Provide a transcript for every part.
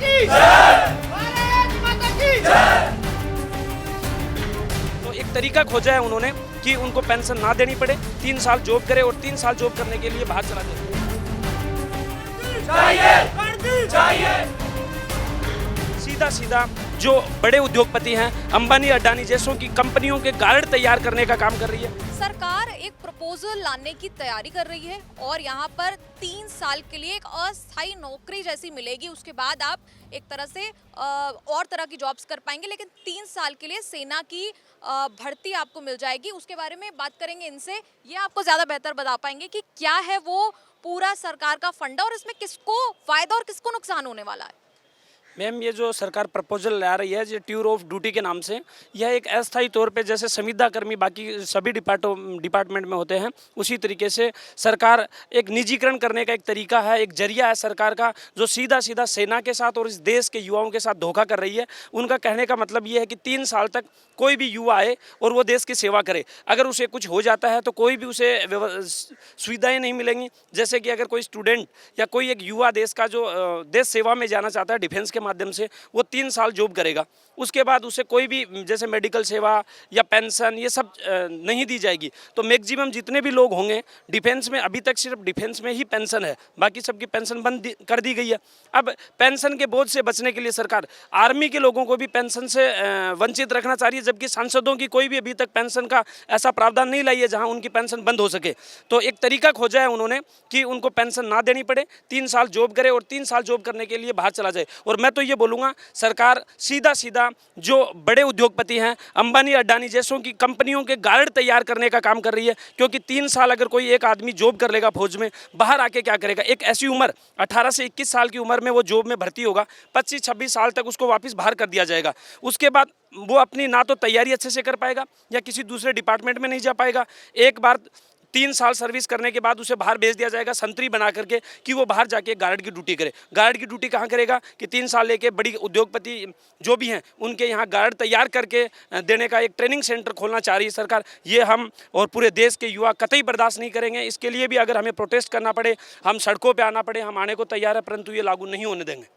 की जय! भारत माता की जय! तो एक तरीका खोजा है उन्होंने कि उनको पेंशन ना देनी पड़े, 3 साल जॉब करे और 3 साल जॉब करने के लिए बाहर चला जाए। चाहिए सीधा सीधा जो बड़े उद्योगपति हैं, अंबानी अडानी जैसों की कंपनियों के गार्ड तैयार करने का काम कर रही है। सरकार एक प्रपोजल लाने की तैयारी कर रही है और यहाँ पर 3 साल के लिए एक अस्थायी नौकरी जैसी मिलेगी। उसके बाद आप एक तरह से और तरह की जॉब्स कर पाएंगे, लेकिन 3 साल के लिए सेना की भर्ती आपको मिल जाएगी। उसके बारे में बात करेंगे इनसे, ये आपको ज़्यादा बेहतर बता पाएंगे कि क्या है वो पूरा सरकार का फंडा और इसमें किसको फायदा और किसको नुकसान होने वाला है। मैम, ये जो सरकार प्रपोजल ला रही है, जो टूर ऑफ ड्यूटी के नाम से, यह एक अस्थायी तौर पे जैसे संविदा कर्मी बाकी सभी डिपार्टमेंट में होते हैं, उसी तरीके से सरकार एक निजीकरण करने का एक तरीका है, एक जरिया है सरकार का, जो सीधा सीधा सेना के साथ और इस देश के युवाओं के साथ धोखा कर रही है। उनका कहने का मतलब ये है कि 3 साल तक कोई भी युवा आए और वो देश की सेवा करे। अगर उसे कुछ हो जाता है तो कोई भी उसे सुविधाएँ नहीं मिलेंगी। जैसे कि अगर कोई स्टूडेंट या कोई एक युवा देश का जो देश सेवा में जाना चाहता है डिफेंस के माध्यम से, वो 3 साल जॉब करेगा। उसके बाद उसे कोई भी जैसे मेडिकल सेवा या पेंशन ये सब नहीं दी जाएगी। तो मैक्सिमम जितने भी लोग होंगे डिफेंस में, अभी तक सिर्फ डिफेंस में ही पेंशन है, बाकी सबकी पेंशन बंद कर दी गई है। अब पेंशन के बोझ से बचने के लिए सरकार आर्मी के लोगों को भी पेंशन से वंचित रखना चाह रही है, जबकि सांसदों की कोई भी अभी तक पेंशन का ऐसा प्रावधान नहीं लाई है जहां उनकी पेंशन बंद हो सके। तो एक तरीका खोजा है उन्होंने कि उनको पेंशन ना देनी पड़े, 3 साल जॉब करे और 3 साल जॉब करने के लिए बाहर चला जाए। और मैं तो ये बोलूँगा, सरकार सीधा सीधा जो बड़े उद्योगपति हैं, अंबानी अडानी जैसों की कंपनियों के गार्ड तैयार करने का काम कर रही है। क्योंकि 3 साल अगर कोई एक आदमी जॉब कर लेगा फौज में, बाहर आके क्या करेगा? एक ऐसी उम्र 18 से 21 साल की उम्र में वो जॉब में भर्ती होगा, 25-26 साल तक उसको वापस बाहर कर दिया जाएगा। उसके बाद वो अपनी ना तो तैयारी अच्छे से कर पाएगा या किसी दूसरे डिपार्टमेंट में नहीं जा पाएगा। एक बार 3 साल सर्विस करने के बाद उसे बाहर भेज दिया जाएगा संतरी बना करके कि वो बाहर जाके गार्ड की ड्यूटी करे। गार्ड की ड्यूटी कहाँ करेगा कि 3 साल लेके बड़ी उद्योगपति जो भी हैं उनके यहाँ गार्ड तैयार करके देने का एक ट्रेनिंग सेंटर खोलना चाह रही है सरकार। ये हम और पूरे देश के युवा कतई बर्दाश्त नहीं करेंगे। इसके लिए भी अगर हमें प्रोटेस्ट करना पड़े, हम सड़कों पर आना पड़े, हम आने को तैयार है, परंतु ये लागू नहीं होने देंगे।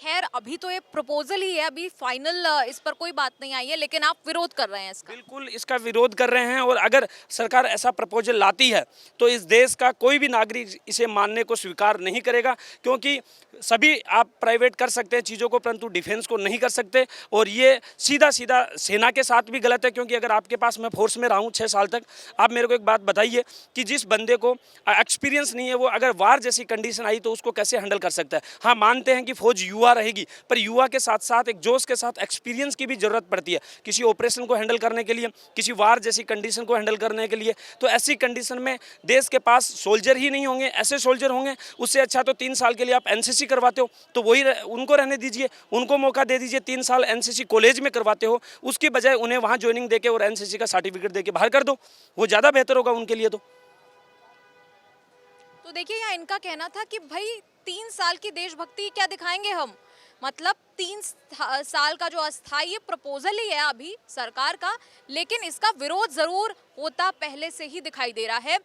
खैर अभी तो ये प्रपोजल ही है, अभी फाइनल इस पर कोई बात नहीं आई है, लेकिन आप विरोध कर रहे हैं इसका। बिल्कुल इसका विरोध कर रहे हैं। और अगर सरकार ऐसा प्रपोजल लाती है तो इस देश का कोई भी नागरिक इसे मानने को स्वीकार नहीं करेगा। क्योंकि सभी आप प्राइवेट कर सकते हैं चीज़ों को, परंतु डिफेंस को नहीं कर सकते। और ये सीधा सीधा सेना के साथ भी गलत है। क्योंकि अगर आपके पास, मैं फोर्स में रहा हूँ 6 साल तक, आप मेरे को एक बात बताइए कि जिस बंदे को एक्सपीरियंस नहीं है, वो अगर वार जैसी कंडीशन आई तो उसको कैसे हैंडल कर सकता है? हाँ, मानते हैं कि फौज युवा रहेगी, पर युवा के साथ साथ एक जोश के साथ एक्सपीरियंस की भी जरूरत पड़ती है किसी ऑपरेशन को हैंडल करने के लिए, किसी वार जैसी कंडीशन को हैंडल करने के लिए। तो ऐसी कंडीशन में देश के पास सोल्जर ही नहीं होंगे, ऐसे सोल्जर होंगे। उससे अच्छा तो 3 साल के लिए आप एनसीसी करवाते हो तो वही उनको रहने दीजिए, उनको मौका दे दीजिए। 3 साल एनसीसी कॉलेज में करवाते हो, उसकी बजाय उन्हें वहाँ ज्वाइनिंग देके और एनसीसी का सर्टिफिकेट देके बाहर कर दो, वो ज़्यादा बेहतर होगा उनके लिए। तो देखिए, यहाँ इनका कहना था कि भाई 3 साल की देशभक्ति क्या दिखाएंगे हम, मतलब 3 साल का जो अस्थायी प्रपोजल ही है अभी सरकार का, लेकिन इसका विरोध जरूर होता पहले से ही दिखाई दे रहा है।